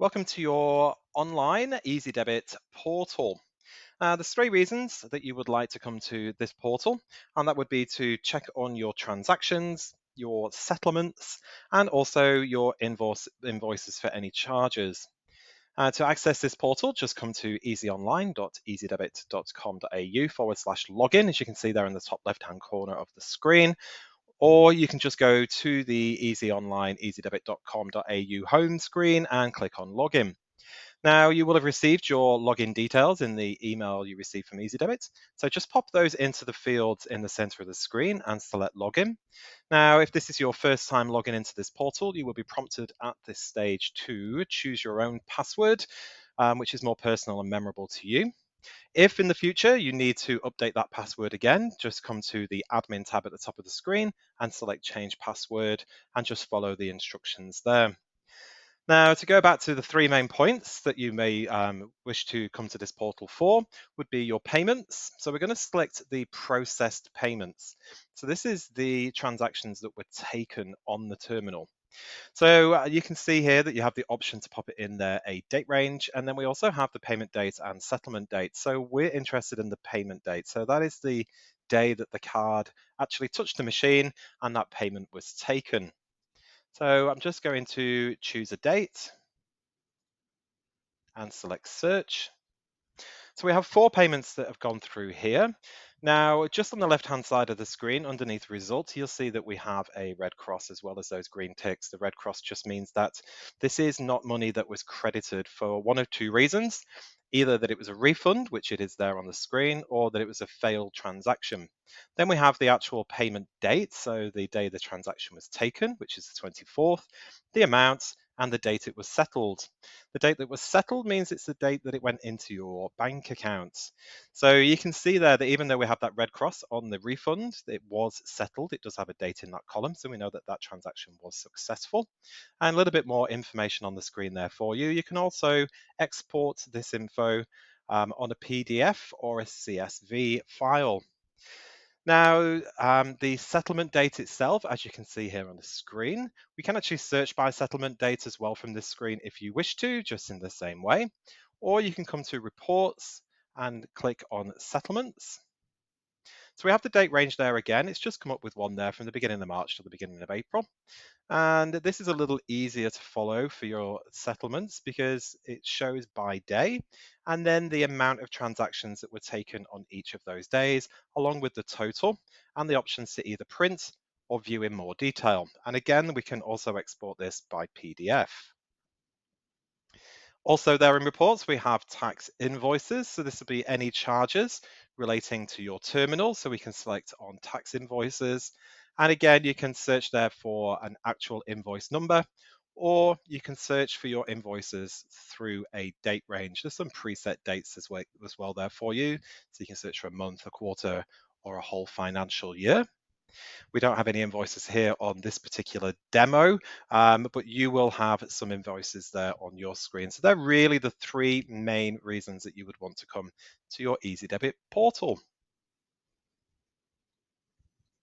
Welcome to your online Ezidebit Portal. There's three reasons that you would like to come to this portal, and that would be to check on your transactions, your settlements, and also your invoices for any charges. To access this portal, just come to easyonline.ezidebit.com.au/login, as you can see there in the top left-hand corner of the screen. Or you can just go to the Easy Online, easydebit.com.au home screen and click on Login. Now, you will have received your login details in the email you received from Ezidebit. So just pop those into the fields in the center of the screen and select Login. Now, if this is your first time logging into this portal, you will be prompted at this stage to choose your own password, which is more personal and memorable to you. If in the future you need to update that password again, just come to the admin tab at the top of the screen and select change password and just follow the instructions there. Now, to go back to the three main points that you may wish to come to this portal for would be your payments. So we're going to select the processed payments. So this is the transactions that were taken on the terminal. So you can see here that you have the option to pop it in there a date range, and then we also have the payment date and settlement date. So we're interested in the payment date. So that is the day that the card actually touched the machine and that payment was taken. So I'm just going to choose a date and select search. So we have four payments that have gone through here. Now, just on the left-hand side of the screen, underneath results, you'll see that we have a red cross as well as those green ticks. The red cross just means that this is not money that was credited for one of two reasons. Either that it was a refund, which it is there on the screen, or that it was a failed transaction. Then we have the actual payment date, so the day the transaction was taken, which is the 24th, the amount, and the date it was settled. The date that was settled means it's the date that it went into your bank account. So you can see there that even though we have that red cross on the refund, it was settled. It does have a date in that column, so we know that that transaction was successful. And a little bit more information on the screen there for you. You can also export this info on a PDF or a CSV file. Now, the settlement date itself, as you can see here on the screen, we can actually search by settlement date as well from this screen if you wish to, just in the same way. Or you can come to reports and click on settlements. So we have the date range there again. It's just come up with one there from the beginning of March to the beginning of April. And this is a little easier to follow for your settlements because it shows by day and then the amount of transactions that were taken on each of those days, along with the total and the options to either print or view in more detail. And again, we can also export this by PDF. Also there in reports, we have tax invoices. So this will be any charges relating to your terminal. So we can select on tax invoices. And again, you can search there for an actual invoice number, or you can search for your invoices through a date range. There's some preset dates as well there for you. So you can search for a month, a quarter, or a whole financial year. We don't have any invoices here on this particular demo, but you will have some invoices there on your screen. So they're really the three main reasons that you would want to come to your Ezidebit portal.